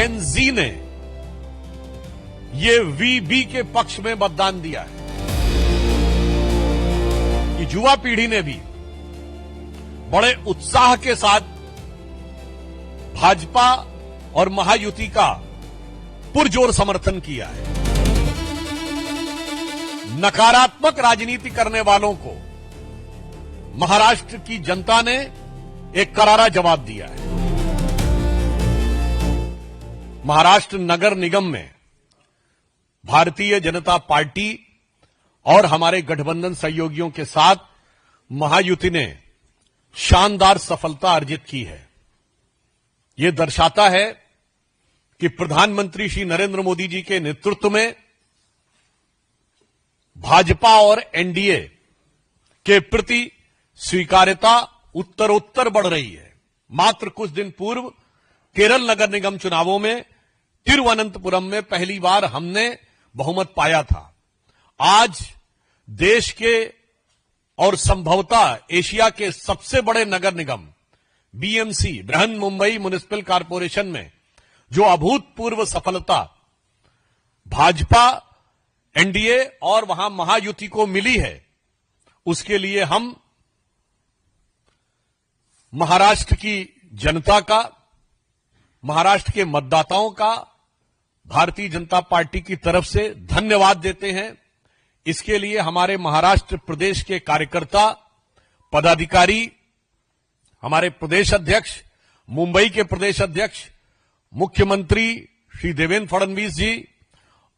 जेन जी ने ये वीबी के पक्ष में मतदान दिया है कि युवा पीढ़ी ने भी बड़े उत्साह के साथ भाजपा और महायुति का पुरजोर समर्थन किया है। नकारात्मक राजनीति करने वालों को महाराष्ट्र की जनता ने एक करारा जवाब दिया है। महाराष्ट्र नगर निगम में भारतीय जनता पार्टी और हमारे गठबंधन सहयोगियों के साथ महायुति ने शानदार सफलता अर्जित की है। यह दर्शाता है कि प्रधानमंत्री श्री नरेंद्र मोदी जी के नेतृत्व में भाजपा और एनडीए के प्रति स्वीकार्यता उत्तरोत्तर बढ़ रही है। मात्र कुछ दिन पूर्व केरल नगर निगम चुनावों में तिरुवनंतपुरम में पहली बार हमने बहुमत पाया था। आज देश के और संभवतः एशिया के सबसे बड़े नगर निगम BMC Brihan Mumbai municipal corporation में जो अभूतपूर्व सफलता भाजपा एनडीए और वहां महायुति को मिली है, उसके लिए हम महाराष्ट्र की जनता का, महाराष्ट्र के मतदाताओं का भारतीय जनता पार्टी की तरफ से धन्यवाद देते हैं। इसके लिए हमारे महाराष्ट्र प्रदेश के कार्यकर्ता, पदाधिकारी, हमारे प्रदेश अध्यक्ष, मुंबई के प्रदेश अध्यक्ष, मुख्यमंत्री श्री देवेंद्र फडणवीस जी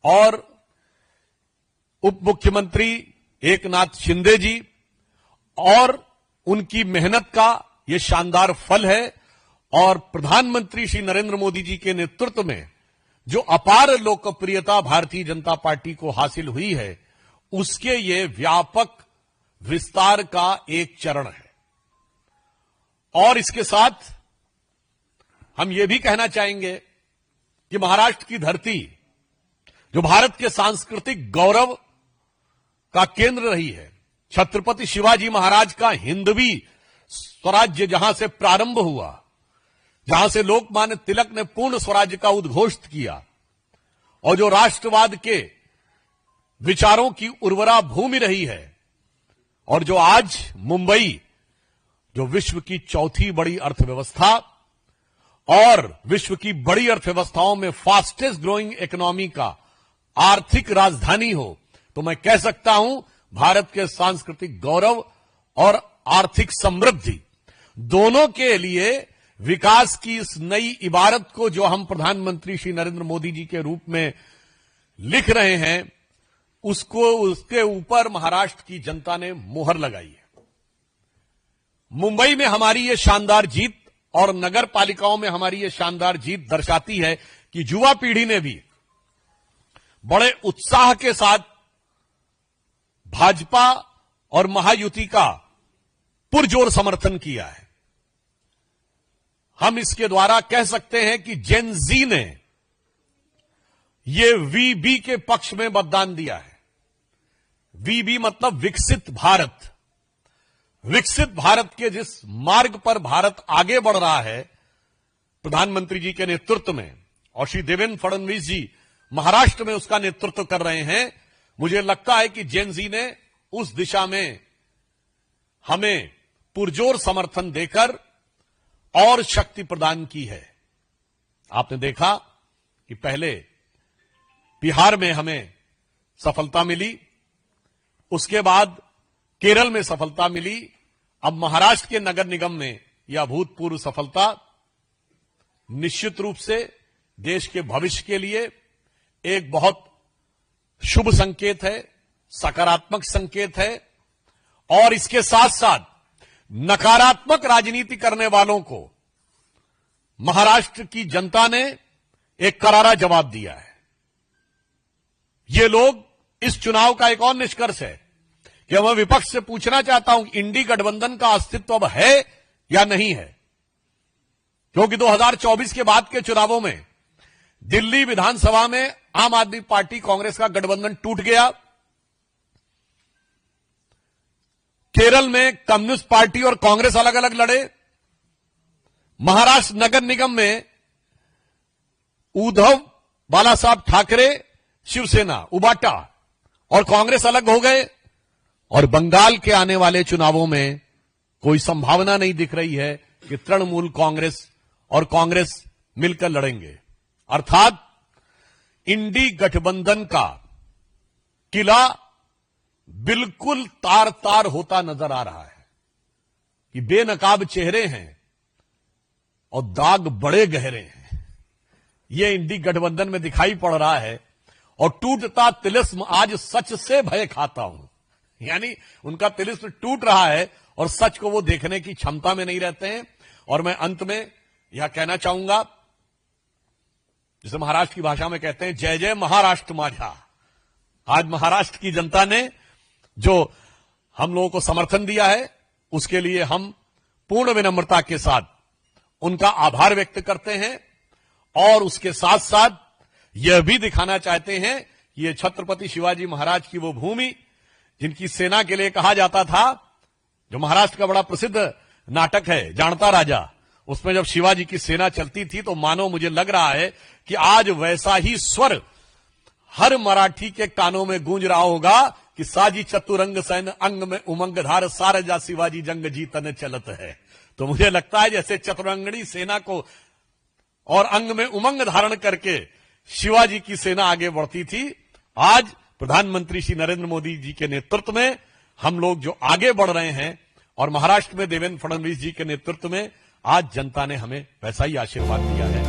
और उप मुख्यमंत्री एकनाथ शिंदे जी और उनकी मेहनत का यह शानदार फल है। और प्रधानमंत्री श्री नरेंद्र मोदी जी के नेतृत्व में जो अपार लोकप्रियता भारतीय जनता पार्टी को हासिल हुई है, उसके ये व्यापक विस्तार का एक चरण है। और इसके साथ हम ये भी कहना चाहेंगे कि महाराष्ट्र की धरती जो भारत के सांस्कृतिक गौरव का केंद्र रही है, छत्रपति शिवाजी महाराज का हिंदवी स्वराज्य जहां से प्रारंभ हुआ, जहां से लोकमान्य तिलक ने पूर्ण स्वराज्य का उद्घोष किया और जो राष्ट्रवाद के विचारों की उर्वरा भूमि रही है, और जो आज मुंबई जो विश्व की चौथी बड़ी अर्थव्यवस्था और विश्व की बड़ी अर्थव्यवस्थाओं में फास्टेस्ट ग्रोइंग इकोनॉमी का आर्थिक राजधानी हो, तो मैं कह सकता हूं भारत के सांस्कृतिक गौरव और आर्थिक समृद्धि दोनों के लिए विकास की इस नई इबारत को जो हम प्रधानमंत्री श्री नरेंद्र मोदी जी के रूप में लिख रहे हैं, उसके ऊपर महाराष्ट्र की जनता ने मुहर लगाई है। मुंबई में हमारी ये शानदार जीत और नगर पालिकाओं में हमारी ये शानदार जीत दर्शाती है कि युवा पीढ़ी ने भी बड़े उत्साह के साथ भाजपा और महायुति का पुरजोर समर्थन किया है। हम इसके द्वारा कह सकते हैं कि जेन जी ने ये वीबी के पक्ष में मतदान दिया है। वीबी मतलब विकसित भारत। विकसित भारत के जिस मार्ग पर भारत आगे बढ़ रहा है प्रधानमंत्री जी के नेतृत्व में, और श्री देवेंद्र फडणवीस जी महाराष्ट्र में उसका नेतृत्व कर रहे हैं, मुझे लगता है कि जेन जी ने उस दिशा में हमें पुरजोर समर्थन देकर और शक्ति प्रदान की है। आपने देखा कि पहले बिहार में हमें सफलता मिली, उसके बाद केरल में सफलता मिली, अब महाराष्ट्र के नगर निगम में यह अभूतपूर्व सफलता निश्चित रूप से देश के भविष्य के लिए एक बहुत शुभ संकेत है, सकारात्मक संकेत है। और इसके साथ साथ नकारात्मक राजनीति करने वालों को महाराष्ट्र की जनता ने एक करारा जवाब दिया है। ये लोग, इस चुनाव का एक और निष्कर्ष है कि मैं विपक्ष से पूछना चाहता हूं, इंडी गठबंधन का अस्तित्व अब है या नहीं है? क्योंकि 2024 के बाद के चुनावों में दिल्ली विधानसभा में आम आदमी पार्टी कांग्रेस का गठबंधन टूट गया, केरल में कम्युनिस्ट पार्टी और कांग्रेस अलग अलग लड़े, महाराष्ट्र नगर निगम में उद्धव बाला साहब ठाकरे शिवसेना उबाटा और कांग्रेस अलग हो गए और बंगाल के आने वाले चुनावों में कोई संभावना नहीं दिख रही है कि तृणमूल कांग्रेस और कांग्रेस मिलकर लड़ेंगे। अर्थात इंडी गठबंधन का किला बिल्कुल तार तार होता नजर आ रहा है कि बेनकाब चेहरे हैं और दाग बड़े गहरे हैं। यह इंडी गठबंधन में दिखाई पड़ रहा है और टूटता तिलिस्म आज सच से भय खाता हूं, यानी उनका तिलिस्म टूट रहा है और सच को वो देखने की क्षमता में नहीं रहते हैं। और मैं अंत में यह कहना चाहूंगा, जिसे महाराष्ट्र की भाषा में कहते हैं जय जय महाराष्ट्र माझा। आज महाराष्ट्र की जनता ने जो हम लोगों को समर्थन दिया है उसके लिए हम पूर्ण विनम्रता के साथ उनका आभार व्यक्त करते हैं और उसके साथ साथ यह भी दिखाना चाहते हैं कि ये छत्रपति शिवाजी महाराज की वो भूमि जिनकी सेना के लिए कहा जाता था, जो महाराष्ट्र का बड़ा प्रसिद्ध नाटक है जानता राजा, उसमें जब शिवाजी की सेना चलती थी तो मानो मुझे लग रहा है कि आज वैसा ही स्वर हर मराठी के कानों में गूंज रहा होगा कि साजी चतुरंग सैन अंग में उमंग धार सारजा शिवाजी जंग जीतने चलत है। तो मुझे लगता है जैसे चतुरंगणी सेना को और अंग में उमंग धारण करके शिवाजी की सेना आगे बढ़ती थी, आज प्रधानमंत्री श्री नरेंद्र मोदी जी के नेतृत्व में हम लोग जो आगे बढ़ रहे हैं और महाराष्ट्र में देवेंद्र फडणवीस जी के नेतृत्व में आज जनता ने हमें वैसा ही आशीर्वाद दिया है।